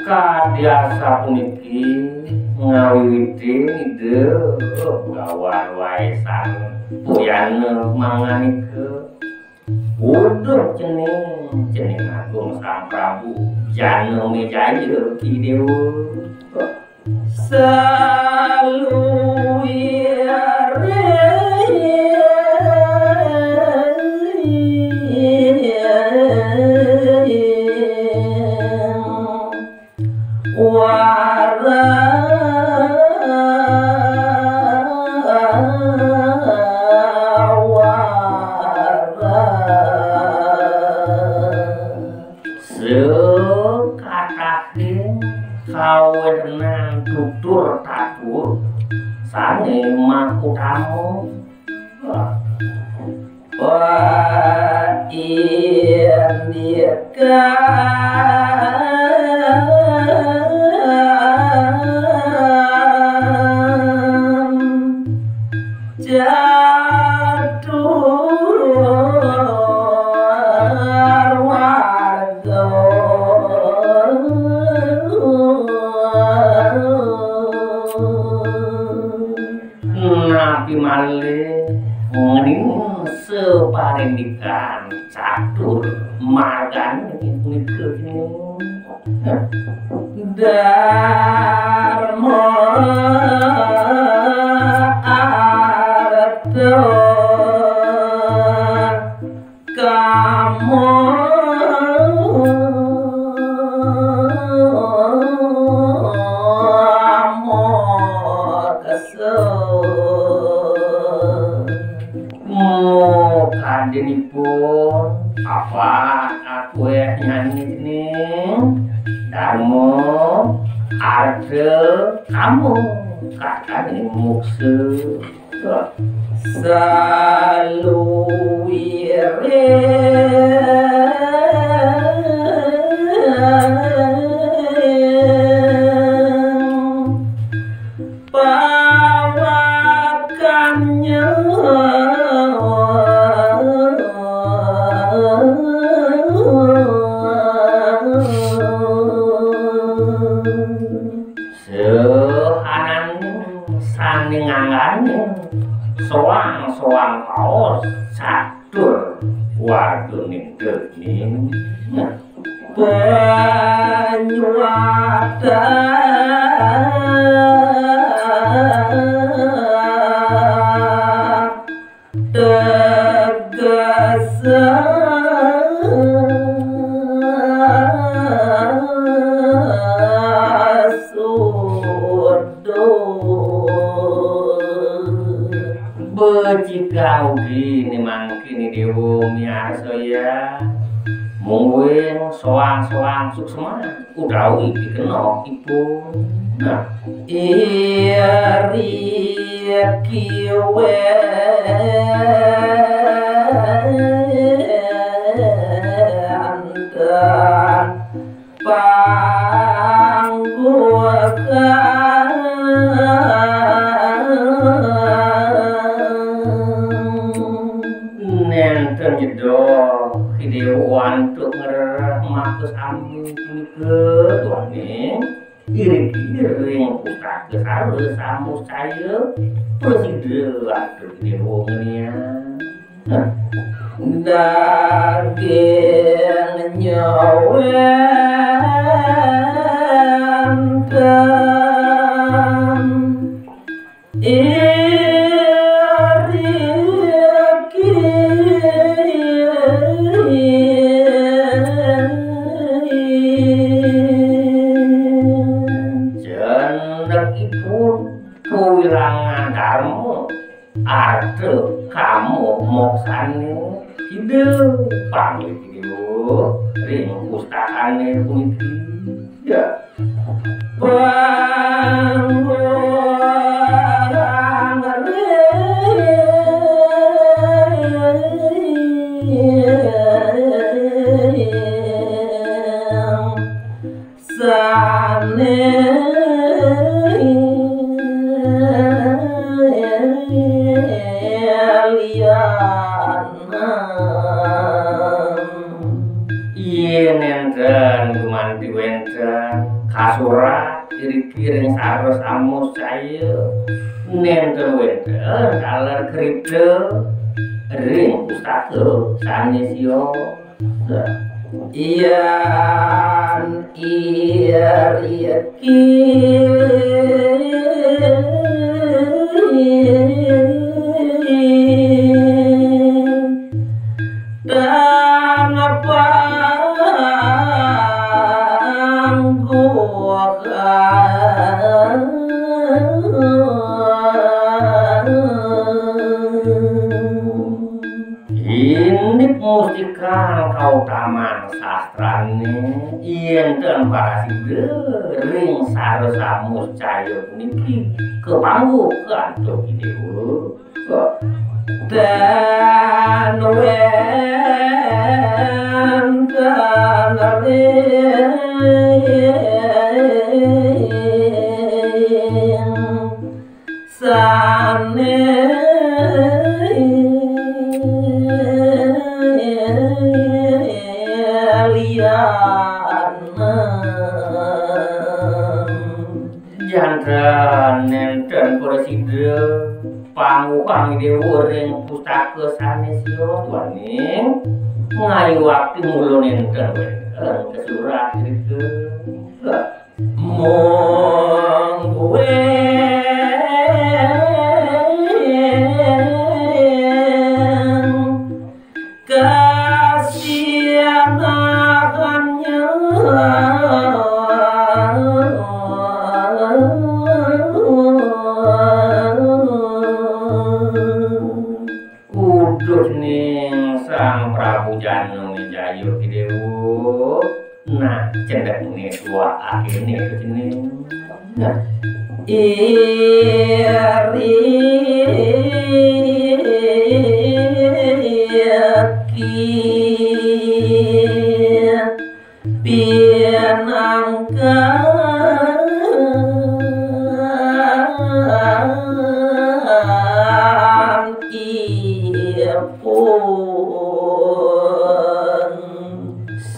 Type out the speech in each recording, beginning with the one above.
Kadiasa puniki ngawiwiti ide gawan waisan puyane manganike uduh cening agung Sang Prabu jana mejaya kidewa kawenan tutur tatur sange makutamu Nabi malih ngening separendikan catur margane punika Dharma arta kamo kandenipun apa aku nyanyi ini Darmo arta kamu katane mukse saluwire pawakannya soang kaos catur waduning gening penyuwada tegasa jika ugi nimangkini dewa miarsa ya mungkin soang-soang suksema udawi dikenok ipun nah iri kiwe andan pangguakan nenten jedok hidewan tuk ngerah makus amin ke tuane iring-iring putra kesarus samus saya presiden atur hidewa ngenia daging nyawen dan kewilangan Darmo arta kamu moksane hidup pamit ieu ring pustakane puniki ya gumanti wenten kasurat kiri-kiri saros amus saya nenten wenten kaler kripto ring pustaka sanesio iyan iya ki dan apa ini mustika kau taman sastrane yen paraside ring saresamus caya puniki kepanggu kantuk idewu dan jandra nenten preside pangukang dewa ring pustaka sanesio tuaning ngayu waktu mulu nenten kesurat itu mong gue nah cendek ini dua akhirnya ke sini nah iri pianangkan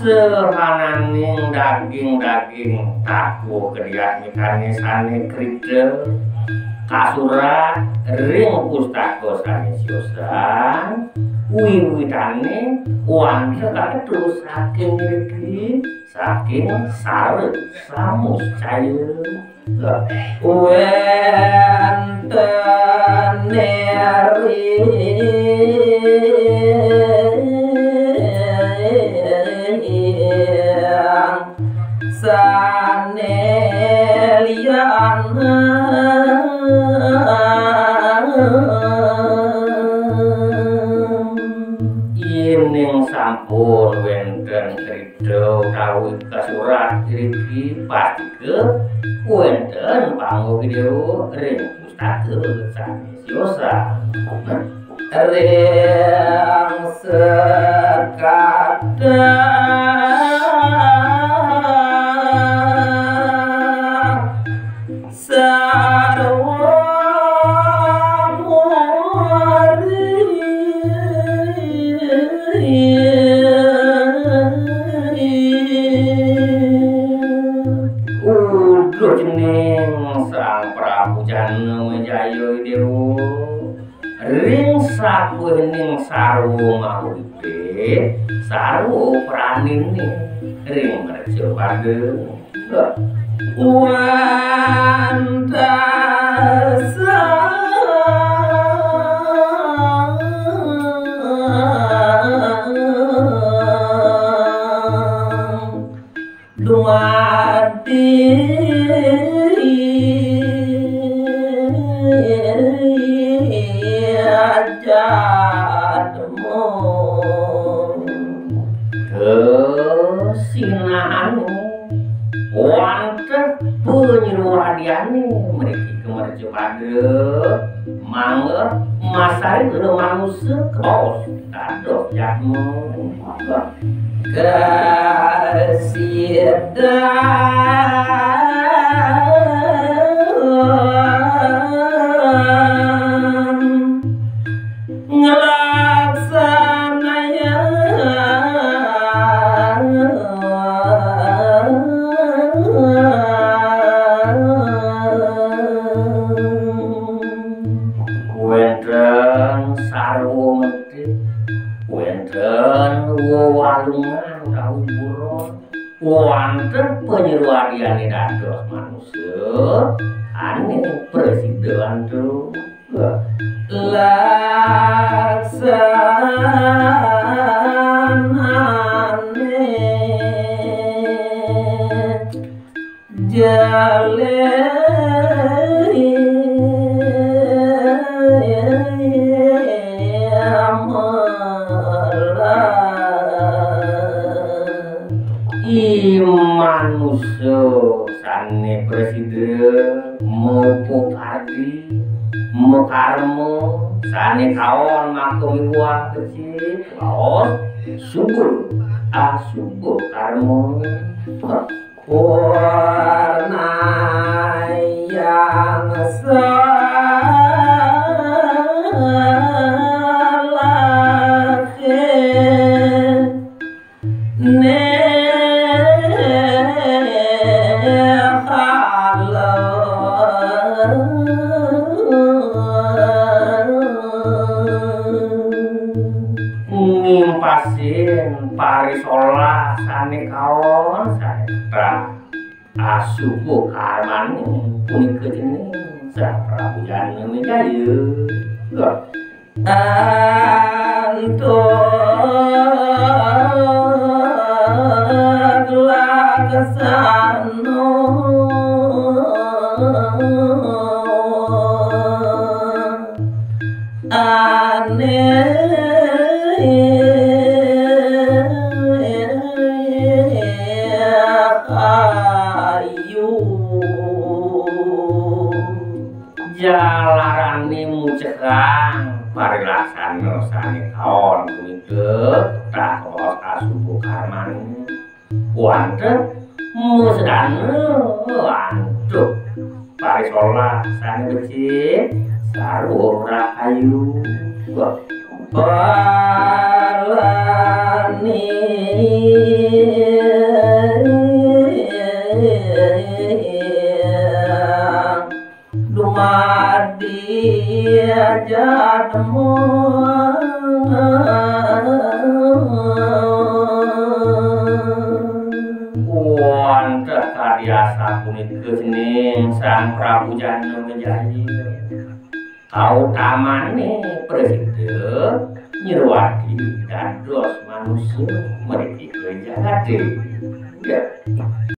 sehananing daging-daging taku kediaknikane sane kripte kasurat ring pustaka sanesiosan wiwitane wante kaketu saking regi saking sare samus caya wenten neri sanelian ining sampun wenten kripto kawit kasurat riki pasti ke wenten panggo video ring pustaka sanesiosa ring sekadar sang Prabu Janmejayo dewa ring sakuning sarwo mawipe sarwo pranine ring merjo pageng wantasa duati kesinahan wonten penyruwadiane mriki kemerjo padhe mangga masari karo manusia kaos dados jatmu walungan kawuron wonten penyruwadiane dados manusia ane presiden tuh laksanane jale manusia sane presiden mopo padi mokarmo sane kaon makumi uang kecil kaon subur subur karmo warna yang pasin parisola sane kaon satra asuku karmane punika jeneng Prabu Jana Wijaya antuk laksana jalarane mucekang parilaksana sane kaon punika takos asubu karmane wonten musedane antuk parisola sane becik sarwa rahayu balani dumadi jatmu wonten kadiasa punika jeneng Sang Prabu Jana Wijaya kautamane presiden nyruwadi dados manusia mriki jagade